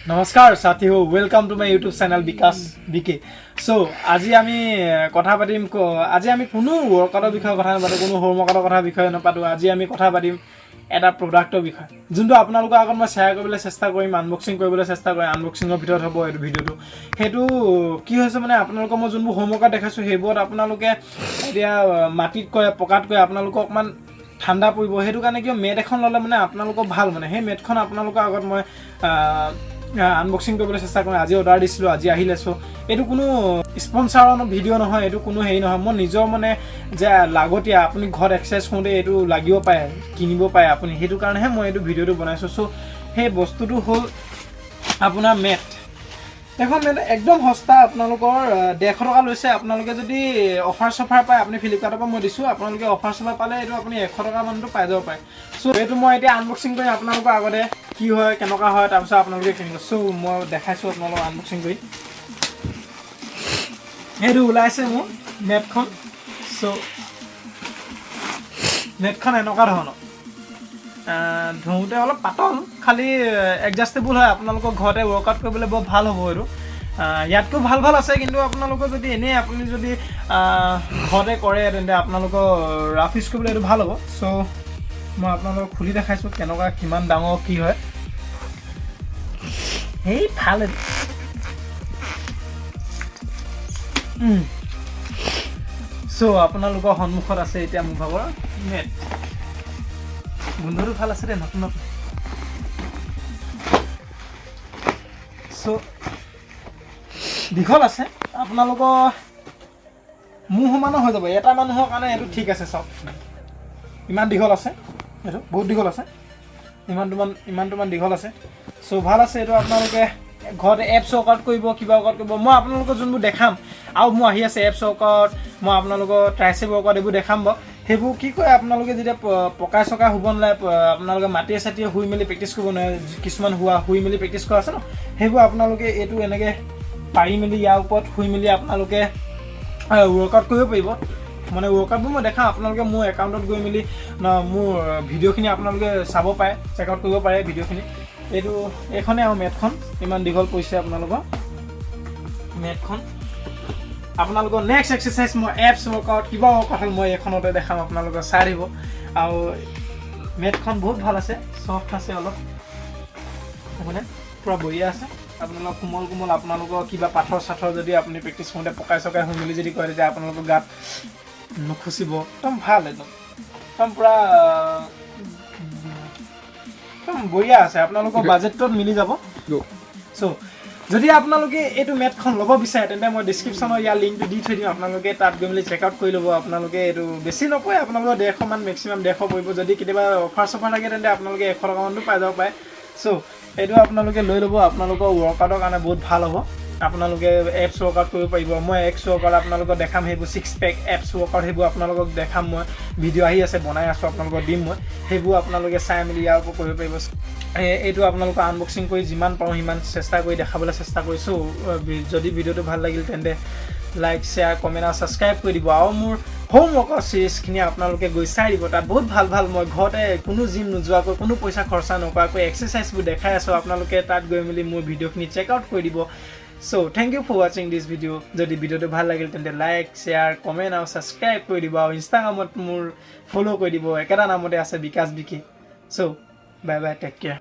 नमस्कार साथी हो welcome to my YouTube channel Vikas BK so আজি আমি কথা পাতিম আজি আমি কোনো ওয়াৰ্কআউটৰ বিষয়ে কথা নাপাতো কোনো হোমওয়াৰ্কৰ কথা বিষয়ে নাপাতো আজি আমি কথা পাতিম এটা প্ৰডাক্টৰ বিষয়ে যোনটো আপোনালোকৰ আগত মই শেয়াৰ কৰিবলৈ চেষ্টা কৰিম আনবক্সিং কৰিবলৈ চেষ্টা কৰিম আনবক্সিংৰ ভিতৰত হ'ব এই ভিডিওটো হেতু কি হৈছে মানে আপোনালোকক মই যোনবোৰ হোমওয়াৰ্ক দেখাইছো হেবোৰত আপোনালোকে এতিয়া মাটিত কয় পকাত কয় আপোনালোকক অকমান ঠাণ্ডা পৰিব হেতু কাৰণে কি মেট এখন ললে মানে আপোনালোকক ভাল মানে হে মেটখন আপোনালোকৰ আগত মই আনবক্সিং কৰিবলৈ চেষ্টা কৰিম আজি অৰ্ডাৰ দিছিলো আজি আহিলে সো এটো কোনো স্পন্সৰৰ ভিডিও নহয় এটো কোনো হেই নহয় মই নিজৰ মানে যে লাগতিয়া আপুনি ঘৰ এক্সাৰসাইজ কৰোতে এটো লাগিব পায় কিনিব পায় আপুনি হেতু কাৰণে মই এটো ভিডিওটো বনাইছো সো হে বস্তুটো হল আপোনাৰ মেট এখন মেট একদম সস্তা আপোনালোকৰ 150 টকা লৈছে আপোনালোকে যদি অফাৰ সফাৰ পায় আপুনি ফ্লিপকাৰ্টৰ পৰা মই দিছো আপোনালোকে অফাৰ সফাৰ পালে এটো আপুনি 100 টকা মানটো পাই যাব পায় সো এটো মই এতিয়া আনবক্সিং কৰি আপোনালোকৰ আগতে কি হয় কেনকা হয় তাৰপিছত আপোনালোকে কিনিব সো মই দেখাইছো আপোনালোকক আনবক্সিং কৰি হেতু ওলাইছে মোৰ নেটখন সো নেটখন এনেকা ধৰণৰ ধুতে অলপ পাতল খালি এডজাস্টেবল হয় আপোনালোকৰ ঘৰতে ওয়াৰ্কআউট কৰিবলৈ বৰ ভাল হ'ব এটো ইয়াতকো ভাল ভাল আছে কিন্তু আপোনালোকৰ যদি এনে আপুনি যদি ঘৰতে কৰে তেন্তে আপোনালোকৰ ৰাফিস কৰিবলৈ এটো ভাল হ'ব সো মই আপোনালোকক খুলি দেখাইছো কেনকা কিমান ডাঙৰ কি হয় হেই ভাল সো আপোনালোকৰ সন্মুখত আছে এতিয়া মোৰ ভাগৰ নেট বন্ধুটো ভাল আছে দে নতুন নতুন সো দীঘল আছে আপোনালোকৰ মুহ সমান হৈ যাব এটা মানুহৰ কাৰণে এটো ঠিক আছে সব ইমান দীঘল আছে এটো বহুত দীঘল আছে ইমান তুমান দীঘল আছে সো ভাল আছে এটো আপোনালোকে ঘৰতে এপছ ওয়াৰ্কআউট কৰিব কিবা ওয়াৰ্কআউট কৰিব মই আপোনালোকক যোনবোৰ দেখাম আৰু মই আহি আছে এপছ ওয়াৰ্কআউট মই আপোনালোকক ট্ৰাইচেপ ওয়াৰ্কআউট এবোৰ দেখাম হেবু কি কয় আপোনালোকে যেতিয়া পকাই সকা হুবন লাই আপোনালোকে মাটিয়ে সাটিয়ে হুই মেলি প্ৰেক্টিস কৰিব নহয় কিছুমান হুই মেলি প্ৰেক্টিস কৰা আছে ন হেবু আপোনালোকে এটো এনেকে পাৰি মেলি ইয়াৰ ওপৰত হুই মেলি আপোনালোকে ওয়াৰ্কআউট কৰিব পাৰিব মানে ওয়াৰ্কআউটবোৰ মই দেখাম আপোনালোকে মোৰ একাউণ্টত গৈ মেলি মোৰ ভিডিওখিনি আপোনালোকে চাব পাৰে চেক আউট কৰিব পাৰে ভিডিওখিনি এটো এখনে আৰু মেটখন ইমান দীঘল পইছে আপোনালোকৰ মেটখন আপোনালোকৰ নেক্সট এক্সাৰসাইজ মই এপছ ওয়াৰ্কআউট কিবা ওয়াৰ্কআউট মই এখনতে দেখাম আপোনালোকৰ চাই দিব আৰু মেটখন বহুত ভাল আছে সফট আছে অলপ মানে পুৰা বঢ়িয়া আছে আপোনালোক কোমল আপোনালোকৰ কিবা পাথৰ সাথৰ যদি আপুনি প্ৰেক্টিস কৰোতে পকাই সকাই হৈ মিলি যদি কৰে যে আপোনালোকৰ গাত নুখুচিব একদম ভাল একদম পুৰা বঢ়িয়া আছে আপোনালোকৰ বাজেটত মিলি যাব সো যদি আপোনালোকে এটো মেটখন লব বিচাৰে তেন্তে মই ডেসক্ৰিপচনৰ ইয়াৰ লিংকটো দি থৈ দিম আপোনালোকে তাত গৈ মেলি চেক আউট কৰি ল'ব আপোনালোকে এটো বেছি নকয় আপোনালোকৰ 150 মান ম্যাক্সিমাম 150 পৰিব যদি কেতিয়াবা অফাৰ সফাৰ লাগে তেন্তে আপোনালোকে 100 টকা মানটো পাই যাব পাৰে সো এটো আপোনালোকে লৈ ল'ব আপোনালোকৰ ওয়াৰ্কআউটৰ কাৰণে বহুত ভাল হ'ব আপোনালোকে এপছ ওয়াৰ্কআউট কৰিব পাৰিব মই এক্স ওয়ার্কআউট আপোনালোকক দেখাম হেবু 6 পেক এপছ ওয়ার্কআউট হেবু আপোনালোকক দেখাম মই ভিডিও আহি আছে বনাই আছো আপোনালোকক দিম মই হেবু আপোনালোকে চাই মেলি ইয়াৰ ওপৰত কৰিব পাৰিব এটো আপোনালোকক আনবক্সিং কৰি যিমান পাওঁ সিমান চেষ্টা কৰি দেখাবলৈ চেষ্টা কৰিছো যদি ভিডিওটো ভাল লাগিল তেন্তে লাইক শেয়াৰ কমেন্ট আৰু সাবস্ক্ৰাইব কৰি দিব আৰু মোৰ হোমওয়াৰ্কৰ সিৰিজখিনি আপোনালোকে গৈ চাই দিব তাত বহুত ভাল মই ঘৰতে কোনো জিম নোযোৱাকৈ কোনো পইচা খৰচা নকৰাকৈ এক্সাৰসাইজবোৰ দেখাই আছো আপোনালোকে তাত গৈ মেলি মোৰ ভিডিওখিনি চেক আউট কৰি দিব so thank you for watching this video যদি ভিডিওটো ভাল লাগিল তেন্তে লাইক শেয়াৰ কমেন্ট আৰু সাবস্ক্ৰাইব কৰি দিব আৰু ইনষ্টাগ্ৰামত মোৰ ফলো কৰি দিব একেটা নামতে আছে Vikas BK so bye bye take care